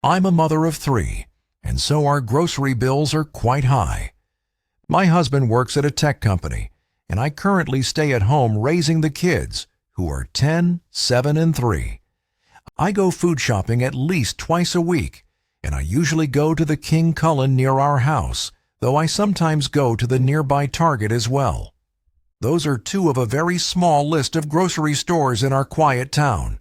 I'm a mother of 3, and so our grocery bills are quite high. My husband works at a tech company, and I currently stay at home raising the kids, who are 10, 7, and 3. I go food shopping at least twice a week, and I usually go to the King Cullen near our house, though I sometimes go to the nearby Target as well. Those are 2 of a very small list of grocery stores in our quiet town.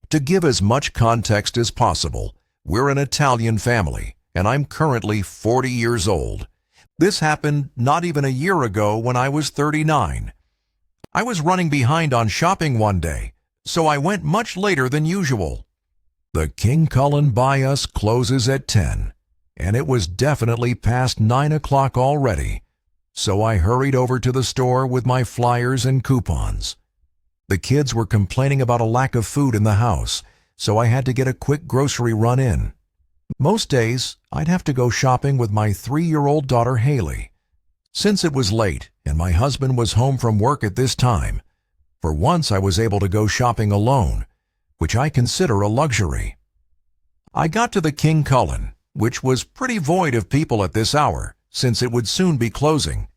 To give as much context as possible, we're an Italian family, and I'm currently 40 years old. This happened not even a year ago when I was 39. I was running behind on shopping one day, so I went much later than usual. The King Cullen by us closes at 10, and it was definitely past 9 o'clock already, so I hurried over to the store with my flyers and coupons. The kids were complaining about a lack of food in the house, so I had to get a quick grocery run in. Most days, I'd have to go shopping with my 3-year-old daughter Haley. Since it was late and my husband was home from work at this time, for once I was able to go shopping alone, which I consider a luxury. I got to the King Cullen, which was pretty void of people at this hour, since it would soon be closing.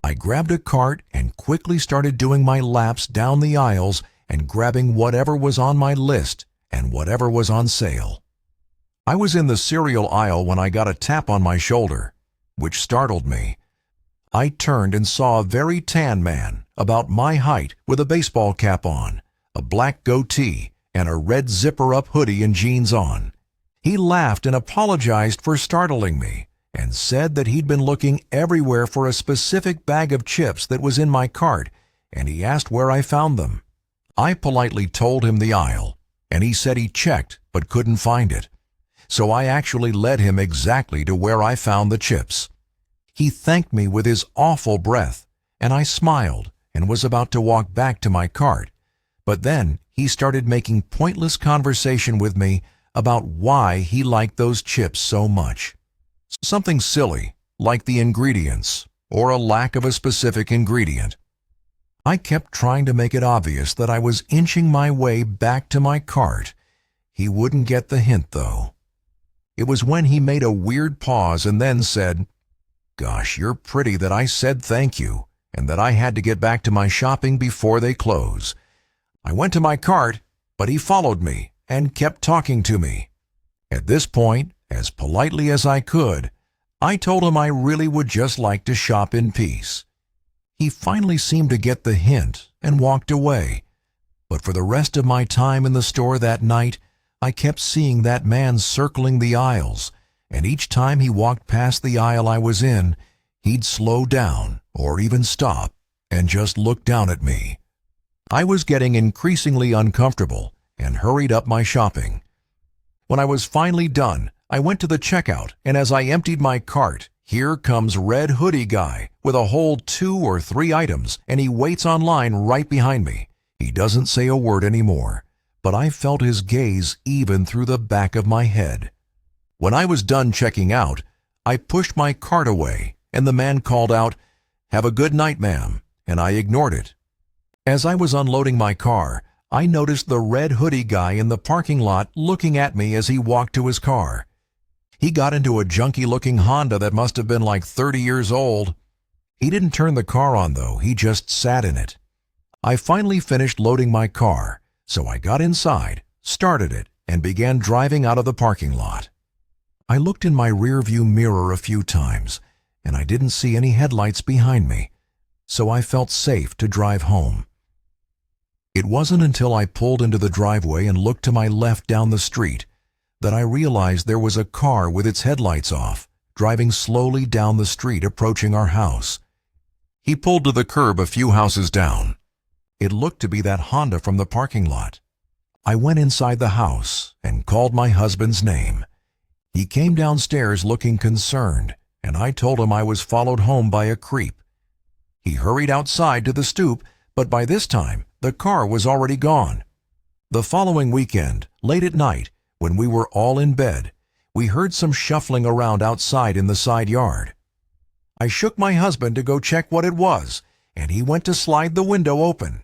I grabbed a cart and quickly started doing my laps down the aisles and grabbing whatever was on my list and whatever was on sale. I was in the cereal aisle when I got a tap on my shoulder, which startled me. I turned and saw a very tan man, about my height, with a baseball cap on, a black goatee, and a red zipper-up hoodie and jeans on. He laughed and apologized for startling me, and said that he'd been looking everywhere for a specific bag of chips that was in my cart, and he asked where I found them. I politely told him the aisle, and he said he checked but couldn't find it. So I actually led him exactly to where I found the chips. He thanked me with his awful breath, and I smiled and was about to walk back to my cart. But then he started making pointless conversation with me about why he liked those chips so much. Something silly, like the ingredients, or a lack of a specific ingredient. I kept trying to make it obvious that I was inching my way back to my cart. He wouldn't get the hint, though. It was when he made a weird pause and then said, "Gosh, you're pretty that I said thank you, and that I had to get back to my shopping before they close." I went to my cart, but he followed me and kept talking to me. At this point, as politely as I could, I told him I really would just like to shop in peace. He finally seemed to get the hint and walked away, but for the rest of my time in the store that night, I kept seeing that man circling the aisles, and each time he walked past the aisle I was in, he'd slow down or even stop and just look down at me. I was getting increasingly uncomfortable and hurried up my shopping. When I was finally done, I went to the checkout, and as I emptied my cart, here comes Red Hoodie Guy with a whole 2 or 3 items, and he waits on line right behind me. He doesn't say a word anymore, but I felt his gaze even through the back of my head. When I was done checking out, I pushed my cart away, and the man called out, "Have a good night, ma'am," and I ignored it. As I was unloading my car, I noticed the Red Hoodie Guy in the parking lot looking at me as he walked to his car. He got into a junky-looking Honda that must have been like 30 years old. He didn't turn the car on, though. He just sat in it. I finally finished loading my car, so I got inside, started it, and began driving out of the parking lot. I looked in my rearview mirror a few times, and I didn't see any headlights behind me, so I felt safe to drive home. It wasn't until I pulled into the driveway and looked to my left down the street that I realized there was a car with its headlights off, driving slowly down the street approaching our house. He pulled to the curb a few houses down. It looked to be that Honda from the parking lot. I went inside the house and called my husband's name. He came downstairs looking concerned, and I told him I was followed home by a creep. He hurried outside to the stoop, but by this time, the car was already gone. The following weekend, late at night, when we were all in bed, we heard some shuffling around outside in the side yard. I shook my husband to go check what it was, and he went to slide the window open.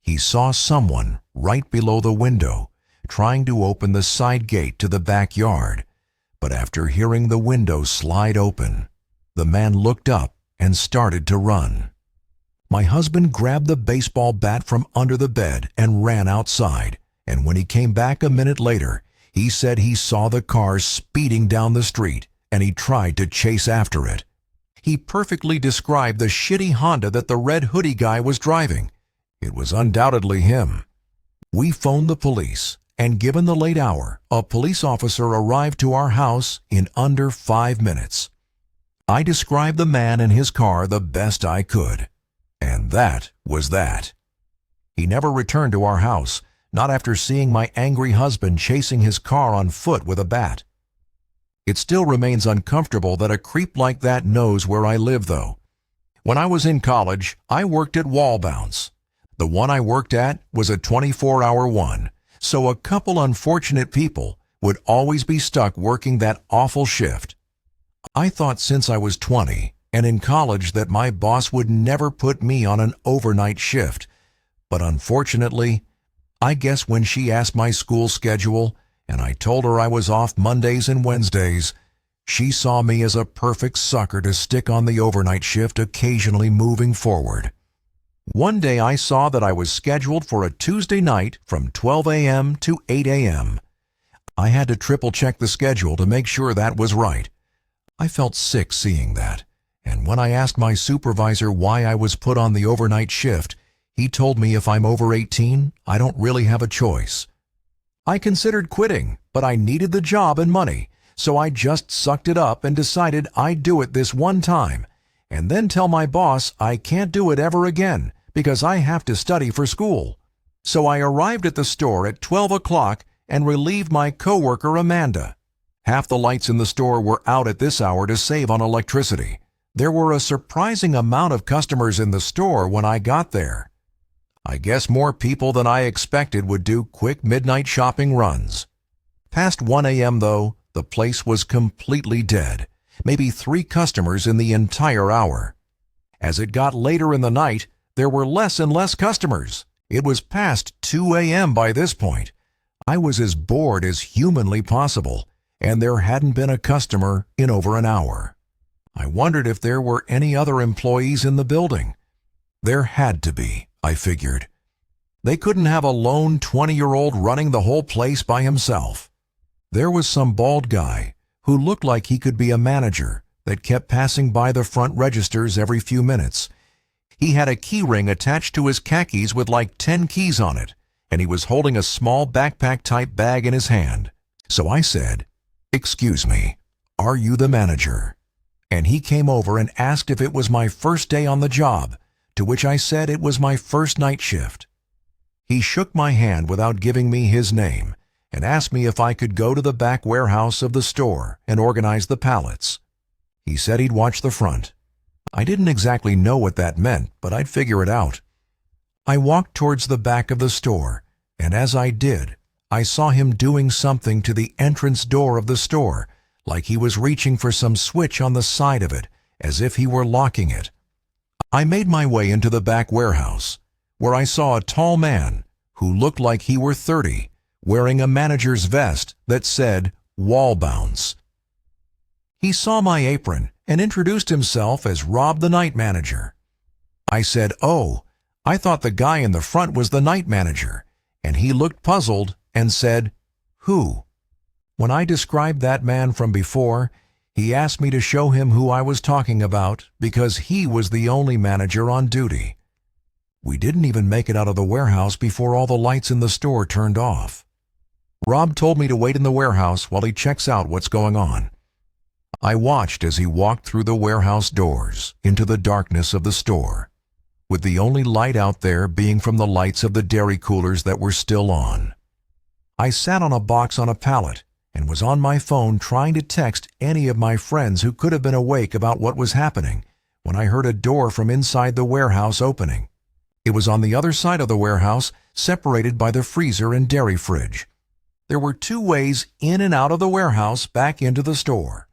He saw someone right below the window, trying to open the side gate to the backyard, But after hearing the window slide open, the man looked up and started to run. My husband grabbed the baseball bat from under the bed and ran outside, and when he came back a minute later, he said he saw the car speeding down the street and he tried to chase after it. He perfectly described the shitty Honda that the red hoodie guy was driving. It was undoubtedly him. We phoned the police, and given the late hour, a police officer arrived to our house in under 5 minutes. I described the man and his car the best I could. And that was that. He never returned to our house, not after seeing my angry husband chasing his car on foot with a bat. It still remains uncomfortable that a creep like that knows where I live, though. When I was in college, I worked at Wall Bounce. The one I worked at was a 24-hour one, so a couple unfortunate people would always be stuck working that awful shift. I thought since I was 20 and in college that my boss would never put me on an overnight shift, but unfortunately, I guess when she asked my school schedule and I told her I was off Mondays and Wednesdays, she saw me as a perfect sucker to stick on the overnight shift, occasionally moving forward. One day I saw that I was scheduled for a Tuesday night from 12 a.m. to 8 a.m. I had to triple-check the schedule to make sure that was right. I felt sick seeing that, and when I asked my supervisor why I was put on the overnight shift, he told me if I'm over 18, I don't really have a choice. I considered quitting, but I needed the job and money, so I just sucked it up and decided I'd do it this one time, and then tell my boss I can't do it ever again because I have to study for school. So I arrived at the store at 12 o'clock and relieved my coworker Amanda. Half the lights in the store were out at this hour to save on electricity. There were a surprising amount of customers in the store when I got there. I guess more people than I expected would do quick midnight shopping runs. Past 1 a.m. though, the place was completely dead, maybe 3 customers in the entire hour. As it got later in the night, there were less and less customers. It was past 2 a.m. by this point. I was as bored as humanly possible, and there hadn't been a customer in over an hour. I wondered if there were any other employees in the building. There had to be, I figured. They couldn't have a lone 20-year-old running the whole place by himself. There was some bald guy who looked like he could be a manager that kept passing by the front registers every few minutes. He had a key ring attached to his khakis with like 10 keys on it, and he was holding a small backpack-type bag in his hand. So I said, "Excuse me, are you the manager?" And he came over and asked if it was my first day on the job, to which I said it was my first night shift. He shook my hand without giving me his name and asked me if I could go to the back warehouse of the store and organize the pallets. He said he'd watch the front. I didn't exactly know what that meant, but I'd figure it out. I walked towards the back of the store, and as I did, I saw him doing something to the entrance door of the store, like he was reaching for some switch on the side of it, as if he were locking it. I made my way into the back warehouse, where I saw a tall man who looked like he were 30, wearing a manager's vest that said Wall Bounce. He saw my apron and introduced himself as Rob the night manager. I said, "Oh, I thought the guy in the front was the night manager," and he looked puzzled and said, "Who?" When I described that man from before, he asked me to show him who I was talking about because he was the only manager on duty. We didn't even make it out of the warehouse before all the lights in the store turned off. Rob told me to wait in the warehouse while he checks out what's going on. I watched as he walked through the warehouse doors into the darkness of the store, with the only light out there being from the lights of the dairy coolers that were still on. I sat on a box on a pallet and was on my phone trying to text any of my friends who could have been awake about what was happening when I heard a door from inside the warehouse opening. It was on the other side of the warehouse, separated by the freezer and dairy fridge. There were 2 ways in and out of the warehouse back into the store.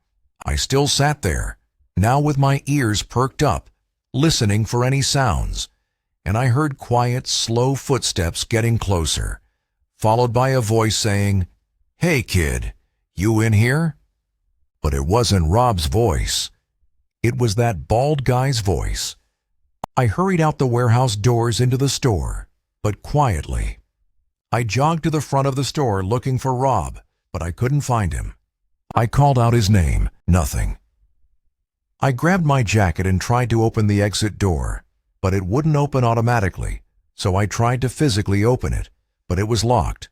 I still sat there, now with my ears perked up, listening for any sounds, and I heard quiet, slow footsteps getting closer, followed by a voice saying, "Hey kid, you in here?" But it wasn't Rob's voice. It was that bald guy's voice. I hurried out the warehouse doors into the store, but quietly. I jogged to the front of the store looking for Rob, but I couldn't find him. I called out his name, nothing. I grabbed my jacket and tried to open the exit door, but it wouldn't open automatically, so I tried to physically open it, but it was locked.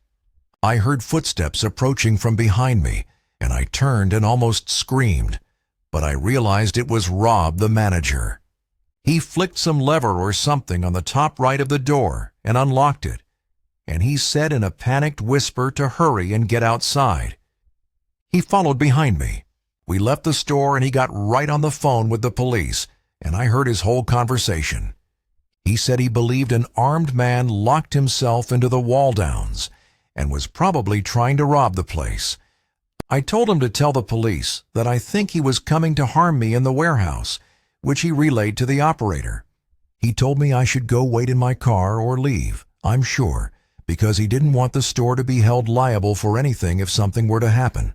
I heard footsteps approaching from behind me, and I turned and almost screamed, but I realized it was Rob, the manager. He flicked some lever or something on the top right of the door and unlocked it, and he said in a panicked whisper to hurry and get outside. He followed behind me. We left the store and he got right on the phone with the police, and I heard his whole conversation. He said he believed an armed man locked himself into the wall downs and was probably trying to rob the place. I told him to tell the police that I think he was coming to harm me in the warehouse, which he relayed to the operator. He told me I should go wait in my car or leave, I'm sure, because he didn't want the store to be held liable for anything if something were to happen.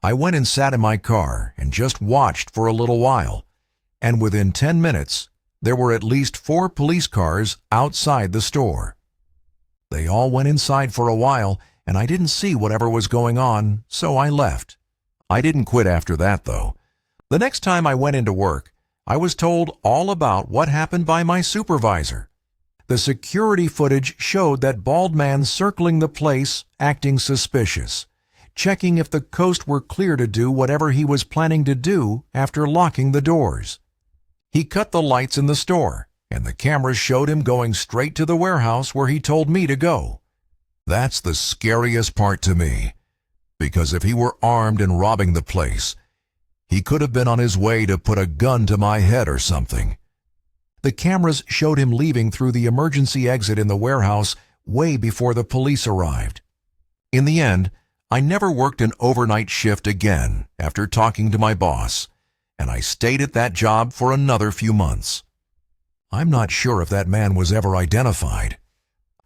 I went and sat in my car and just watched for a little while, and within 10 minutes, there were at least 4 police cars outside the store. They all went inside for a while, and I didn't see whatever was going on, so I left. I didn't quit after that, though. The next time I went into work, I was told all about what happened by my supervisor. The security footage showed that bald man circling the place, acting suspicious, checking if the coast were clear to do whatever he was planning to do after locking the doors. He cut the lights in the store, and the cameras showed him going straight to the warehouse where he told me to go. That's the scariest part to me, because if he were armed and robbing the place, he could have been on his way to put a gun to my head or something. The cameras showed him leaving through the emergency exit in the warehouse way before the police arrived. In the end, I never worked an overnight shift again after talking to my boss, and I stayed at that job for another few months. I'm not sure if that man was ever identified.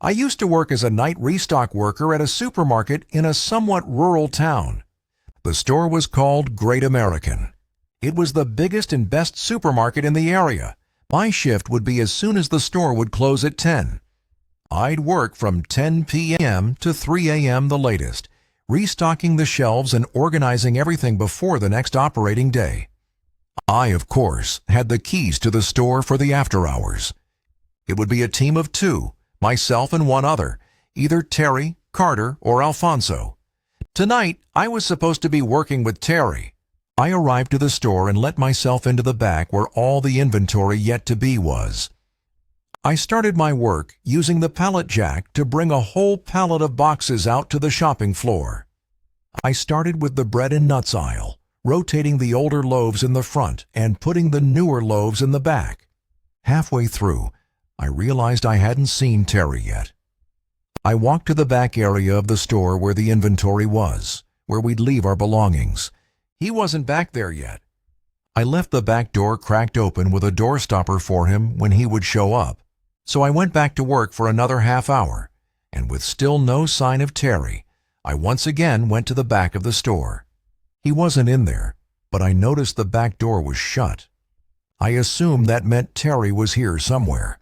I used to work as a night restock worker at a supermarket in a somewhat rural town. The store was called Great American. It was the biggest and best supermarket in the area. My shift would be as soon as the store would close at 10. I'd work from 10 p.m. to 3 a.m. the latest, restocking the shelves and organizing everything before the next operating day. I, of course, had the keys to the store for the after hours. It would be a team of 2, myself and one other, either Terry, Carter, or Alfonso. Tonight, I was supposed to be working with Terry. I arrived to the store and let myself into the back where all the inventory yet to be was. I started my work using the pallet jack to bring a whole pallet of boxes out to the shopping floor. I started with the bread and nuts aisle, rotating the older loaves in the front and putting the newer loaves in the back. Halfway through, I realized I hadn't seen Terry yet. I walked to the back area of the store where the inventory was, where we'd leave our belongings. He wasn't back there yet. I left the back door cracked open with a door stopper for him when he would show up. So I went back to work for another half hour, and with still no sign of Terry, I once again went to the back of the store. He wasn't in there, but I noticed the back door was shut. I assumed that meant Terry was here somewhere.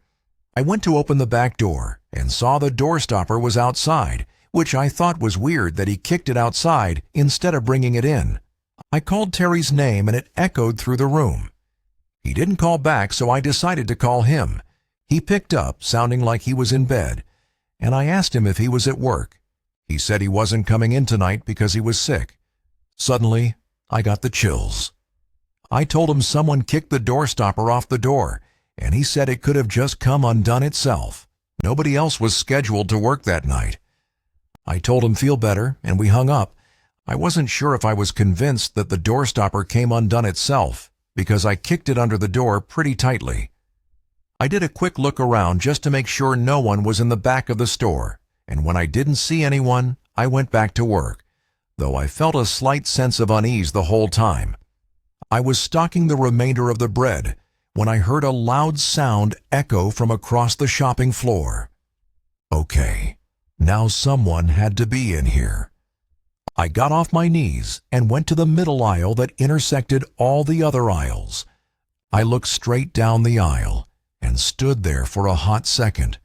I went to open the back door and saw the door stopper was outside, which I thought was weird that he kicked it outside instead of bringing it in. I called Terry's name and it echoed through the room. He didn't call back, so I decided to call him. He picked up, sounding like he was in bed, and I asked him if he was at work. He said he wasn't coming in tonight because he was sick. Suddenly, I got the chills. I told him someone kicked the door stopper off the door, and he said it could have just come undone itself. Nobody else was scheduled to work that night. I told him feel better, and we hung up. I wasn't sure if I was convinced that the door stopper came undone itself, because I kicked it under the door pretty tightly. I did a quick look around just to make sure no one was in the back of the store, and when I didn't see anyone, I went back to work, though I felt a slight sense of unease the whole time. I was stocking the remainder of the bread when I heard a loud sound echo from across the shopping floor. Okay, now someone had to be in here. I got off my knees and went to the middle aisle that intersected all the other aisles. I looked straight down the aisle and stood there for a hot second,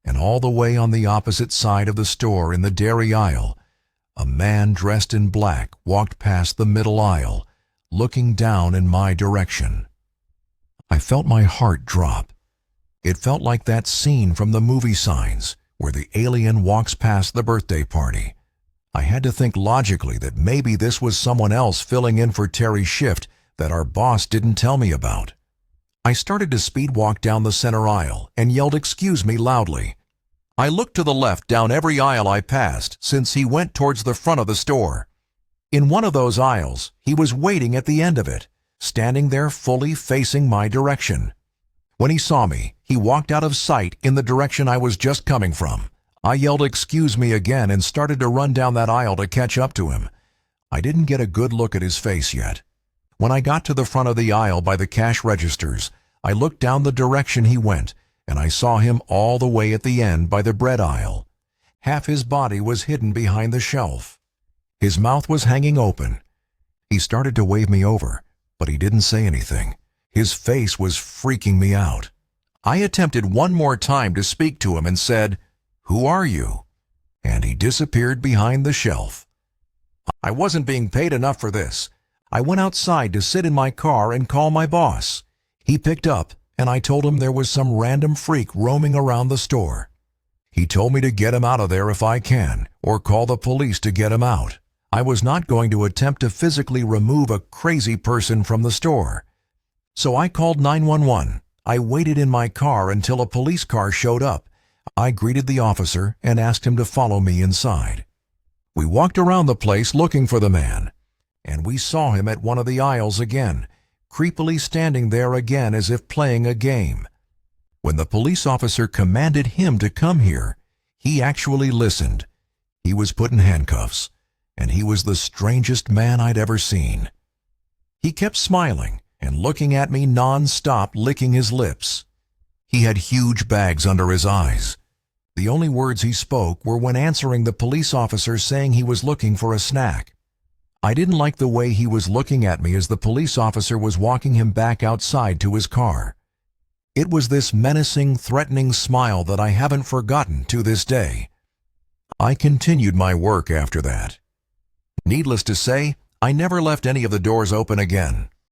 and all the way on the opposite side of the store in the dairy aisle, a man dressed in black walked past the middle aisle, looking down in my direction. I felt my heart drop. It felt like that scene from the movie Signs, where the alien walks past the birthday party. I had to think logically that maybe this was someone else filling in for Terry's shift that our boss didn't tell me about. I started to speed walk down the center aisle and yelled "Excuse me" loudly. I looked to the left down every aisle I passed since he went towards the front of the store. In one of those aisles, he was waiting at the end of it, standing there fully facing my direction. When he saw me, he walked out of sight in the direction I was just coming from. I yelled "Excuse me" again and started to run down that aisle to catch up to him. I didn't get a good look at his face yet. When I got to the front of the aisle by the cash registers, I looked down the direction he went, and I saw him all the way at the end by the bread aisle. Half his body was hidden behind the shelf. His mouth was hanging open. He started to wave me over, but he didn't say anything. His face was freaking me out. I attempted one more time to speak to him and said, "Who are you?" And he disappeared behind the shelf. I wasn't being paid enough for this. I went outside to sit in my car and call my boss. He picked up, and I told him there was some random freak roaming around the store. He told me to get him out of there if I can, or call the police to get him out. I was not going to attempt to physically remove a crazy person from the store. So I called 911. I waited in my car until a police car showed up. I greeted the officer and asked him to follow me inside. We walked around the place looking for the man, and we saw him at one of the aisles again, creepily standing there again as if playing a game. When the police officer commanded him to come here, he actually listened. He was put in handcuffs, and he was the strangest man I'd ever seen. He kept smiling and looking at me non-stop, licking his lips. He had huge bags under his eyes. The only words he spoke were when answering the police officer saying he was looking for a snack. I didn't like the way he was looking at me as the police officer was walking him back outside to his car. It was this menacing, threatening smile that I haven't forgotten to this day. I continued my work after that. Needless to say, I never left any of the doors open again.